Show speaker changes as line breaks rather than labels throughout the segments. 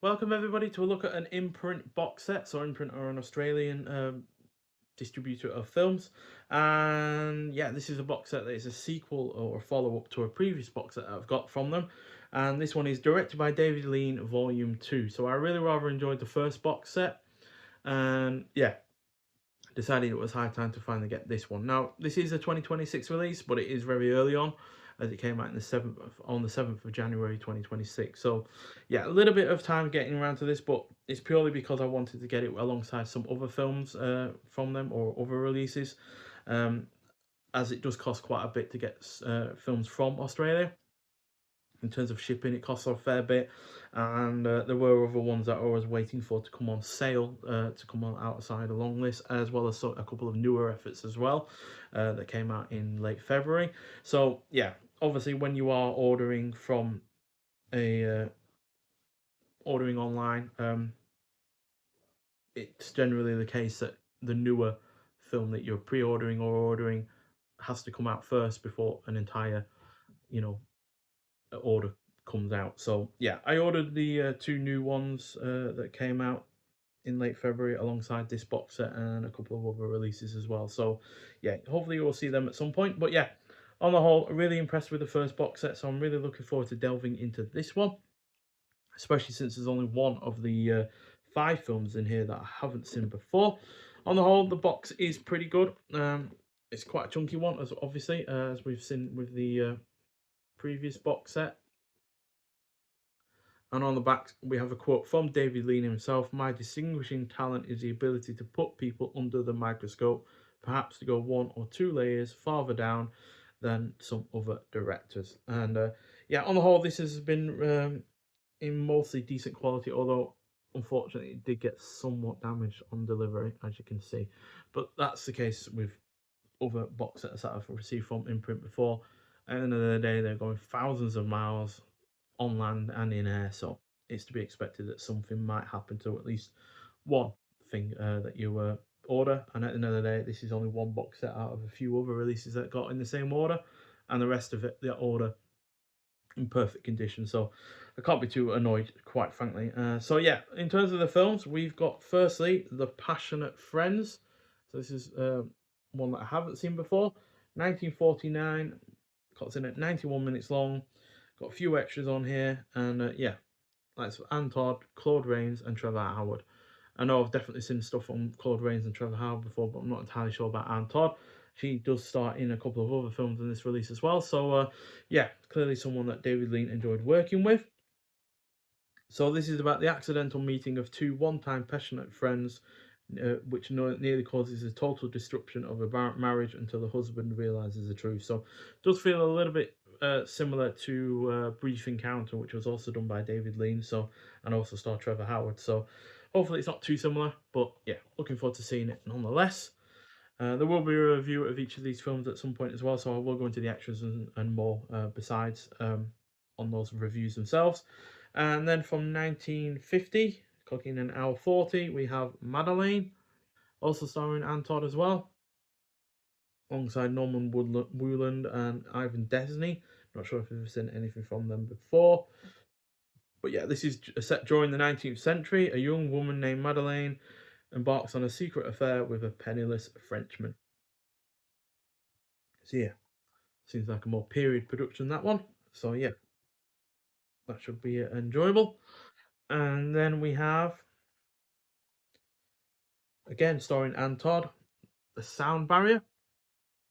Welcome everybody to a look at an Imprint box set. So Imprint are an Australian distributor of films, and yeah, this is a box set that is a sequel or a follow-up to a previous box set that I've got from them, and this one is directed by David Lean, Volume 2. So I really rather enjoyed the first box set, and yeah, decided it was high time to finally get this one. Now, this is a 2026 release, but it is very early on, as it came out in the 7th of January 2026. So, yeah, a little bit of time getting around to this, but it's purely because I wanted to get it alongside some other films from them or other releases, um, as it does cost quite a bit to get films from Australia. In terms of shipping, it costs a fair bit, and there were other ones that I was waiting for to come on sale, to come on outside along this, as well as a couple of newer efforts as well that came out in late February. So yeah, obviously when you are ordering from a ordering online, it's generally the case that the newer film that you're pre-ordering or ordering has to come out first before an entire, you know, order comes out. So yeah, I ordered the two new ones that came out in late February alongside this box set and a couple of other releases as well. So yeah, hopefully you'll see them at some point. But yeah, on the whole, really impressed with the first box set. So I'm really looking forward to delving into this one, especially since there's only one of the five films in here that I haven't seen before. On the whole, the box is pretty good. It's quite a chunky one, as obviously as we've seen with the previous box set. And on the back, we have a quote from David Lean himself: "My distinguishing talent is the ability to put people under the microscope, perhaps to go one or two layers farther down than some other directors." And yeah, on the whole, this has been in mostly decent quality, although unfortunately it did get somewhat damaged on delivery, as you can see. But that's the case with other box sets that I've received from Imprint before. At the end of the day, they're going thousands of miles on land and in air, so it's to be expected that something might happen to at least one thing that you order. And at the end of the day, this is only one box set out of a few other releases that got in the same order, and the rest of it, the order in perfect condition. So I can't be too annoyed, quite frankly. So yeah, in terms of the films, we've got firstly The Passionate Friends. So this is one that I haven't seen before. 1949, cuts in at 91 minutes long. Got a few extras on here, and yeah, that's Anne Todd, Claude Rains, and Trevor Howard. I know I've definitely seen stuff on Claude Rains and Trevor Howard before, but I'm not entirely sure about Anne Todd. She does star in a couple of other films in this release as well. So yeah, clearly someone that David Lean enjoyed working with. So this is about the accidental meeting of two one-time passionate friends, which nearly causes the total destruction of a marriage until the husband realizes the truth. So it does feel a little bit similar to Brief Encounter, which was also done by David Lean. So, and also starred Trevor Howard. So hopefully it's not too similar, but yeah, looking forward to seeing it nonetheless. There will be a review of each of these films at some point as well, so I will go into the extras and more besides on those reviews themselves. And then from 1950, clocking an hour 40, we have Madeleine, also starring Anne Todd as well, alongside Norman Wooland and Ivan Desney. Not sure if you've seen anything from them before. But yeah, this is set during the 19th century. A young woman named Madeleine embarks on a secret affair with a penniless Frenchman. So yeah, seems like a more period production, that one. So yeah, that should be enjoyable. And then we have, again, starring Anne Todd, The Sound Barrier.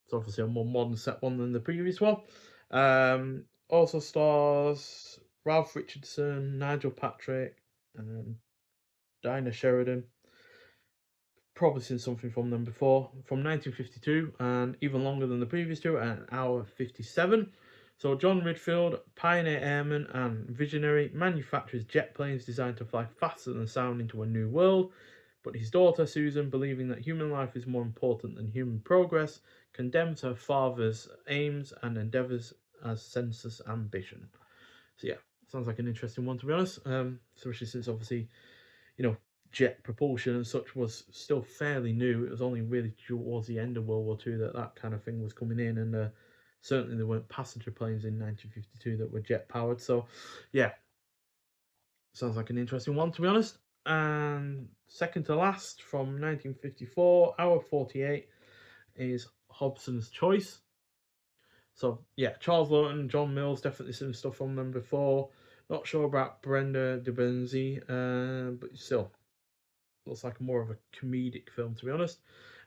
It's obviously a more modern set one than the previous one. Also stars Ralph Richardson, Nigel Patrick, and Dinah Sheridan. Probably seen something from them before. From 1952, and even longer than the previous two, at an hour 57. So John Ridfield, pioneer airman and visionary, manufactures jet planes designed to fly faster than sound into a new world. But his daughter Susan, believing that human life is more important than human progress, condemns her father's aims and endeavours as senseless ambition. So yeah, sounds like an interesting one to be honest. Especially since obviously, you know, jet propulsion and such was still fairly new. It was only really towards the end of World War II that that kind of thing was coming in, and certainly there weren't passenger planes in 1952 that were jet powered. So, yeah, Sounds like an interesting one, to be honest. And second to last, from 1954, hour 48, is Hobson's Choice. So yeah, Charles Lawton, John Mills, definitely seen stuff from them before. Not sure about Brenda de Benzie, but still looks like more of a comedic film, to be honest.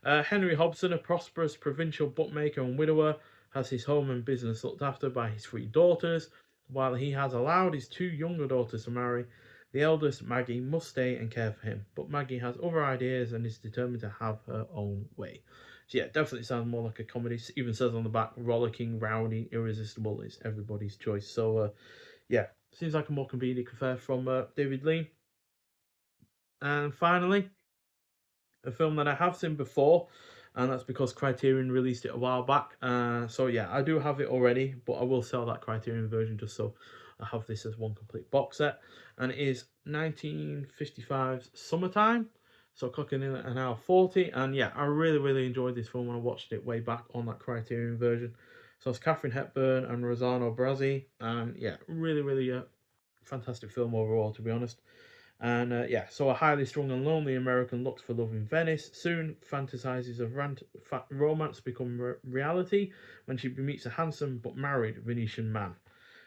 Henry Hobson, a prosperous provincial bookmaker and widower, has his home and business looked after by his three daughters. While he has allowed his two younger daughters to marry, the eldest, Maggie, must stay and care for him. But Maggie has other ideas and is determined to have her own way. So yeah, definitely sounds more like a comedy. It even says on the back, rollicking, rowdy, irresistible is everybody's choice. So yeah, seems like a more comedic affair from David Lean. And finally, a film that I have seen before, and that's because Criterion released it a while back. So yeah, I do have it already, but I will sell that Criterion version just so I have this as one complete box set. And it is 1955's Summertime. So clocking in at an hour 40. And yeah, I really enjoyed this film when I watched it way back on that Criterion version. So it's Katharine Hepburn and Rosanna Brazzi. And yeah, really fantastic film overall, to be honest. And yeah, so a highly strung and lonely American looks for love in Venice. Soon, fantasizes of romance become reality when she meets a handsome but married Venetian man.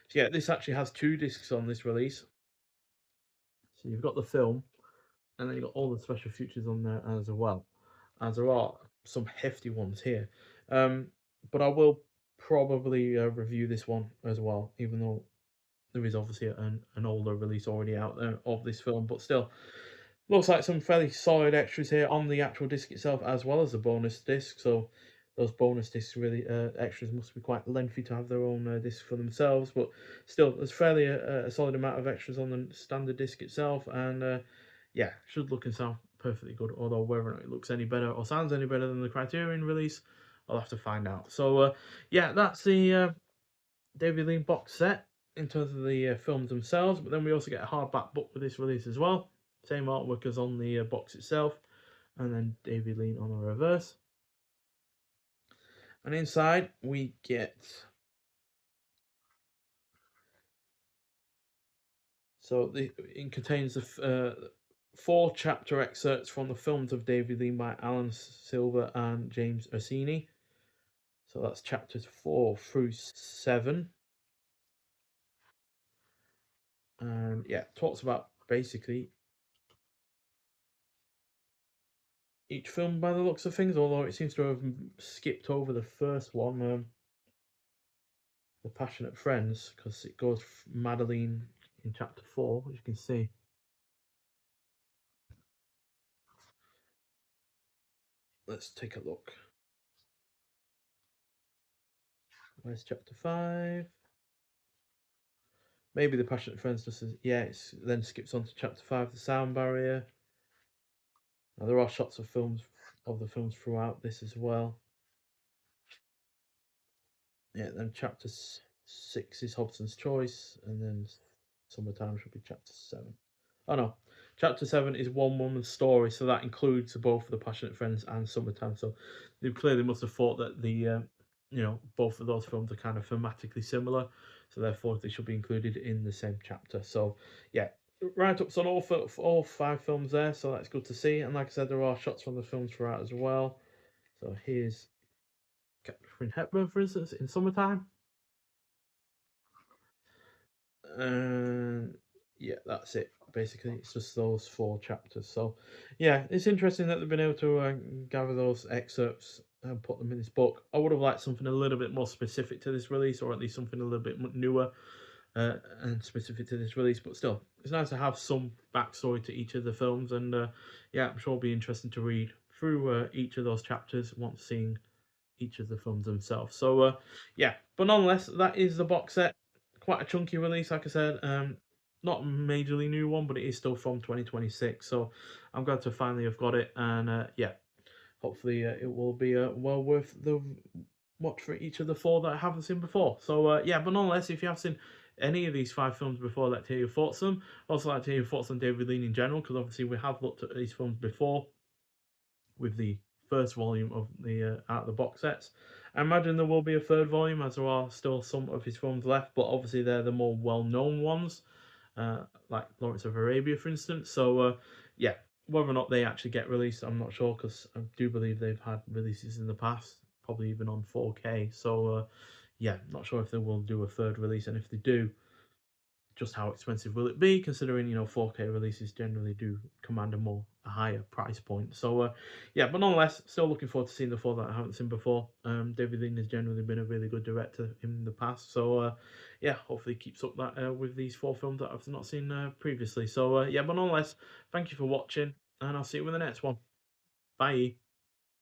So yeah, this actually has two discs on this release. So you've got the film, and then you've got all the special features on there as well. As there are some hefty ones here. But I will probably review this one as well, even though there is obviously an older release already out there of this film, but still, looks like some fairly solid extras here on the actual disc itself, as well as the bonus disc. So those bonus discs really extras must be quite lengthy to have their own disc for themselves, but still, there's fairly a solid amount of extras on the standard disc itself, and yeah, should look and sound perfectly good. Although whether or not it looks any better or sounds any better than the Criterion release, I'll have to find out. So yeah, that's the David Lean box set in terms of the films themselves, but then we also get a hardback book with this release as well. Same artwork as on the box itself, and then David Lean on the reverse. And inside we get, so it contains the 4 chapter excerpts from the films of David Lean by Alan Silver and James Orsini. So that's chapters 4 through 7. And yeah, talks about basically each film by the looks of things, although it seems to have skipped over the first one, The Passionate Friends, because it goes Madeline in chapter 4, as you can see. Let's take a look. Where's chapter 5? Maybe The Passionate Friends just says, yeah, it then skips on to chapter 5, The Sound Barrier. Now, there are shots of the films throughout this as well. Yeah, then chapter 6 is Hobson's Choice, and then Summertime should be chapter 7. Oh no, chapter 7 is One Woman's Story, so that includes both The Passionate Friends and Summertime. So they clearly must have thought that both of those films are kind of thematically similar, so therefore they should be included in the same chapter. So yeah, write-ups on all 5 films there, so that's good to see. And like I said, there are shots from the films throughout as well. So here's Katharine Hepburn, for instance, in Summertime. And yeah, that's it. Basically, it's just those 4 chapters. So yeah, it's interesting that they've been able to gather those excerpts and put them in this book. I would have liked something a little bit more specific to this release, or at least something a little bit newer and specific to this release. But still, it's nice to have some backstory to each of the films, and yeah, I'm sure it'll be interesting to read through each of those chapters once seeing each of the films themselves. So yeah, but nonetheless, that is the box set. Quite a chunky release, like I said. Not a majorly new one, but it is still from 2026. So I'm glad to finally have got it, and yeah, hopefully it will be well worth the watch for each of the 4 that I haven't seen before. So yeah, but nonetheless, if you have seen any of these 5 films before, I'd like to hear your thoughts on them. Also like to hear your thoughts on David Lean in general, because obviously we have looked at these films before with the first volume of the out of the box sets. I imagine there will be a third volume, as there are still some of his films left, but obviously they're the more well-known ones. like Lawrence of Arabia, for instance. So yeah, whether or not they actually get released, I'm not sure, because I do believe they've had releases in the past, probably even on 4K. So yeah, not sure if they will do a third release, and if they do, just how expensive will it be, considering 4K releases generally do command a higher price point. So yeah, but nonetheless, still looking forward to seeing the four that I haven't seen before. David Lean has generally been a really good director in the past, so yeah, hopefully he keeps up that with these four films that I've not seen previously. So yeah, but nonetheless, thank you for watching, and I'll see you in the next one. Bye.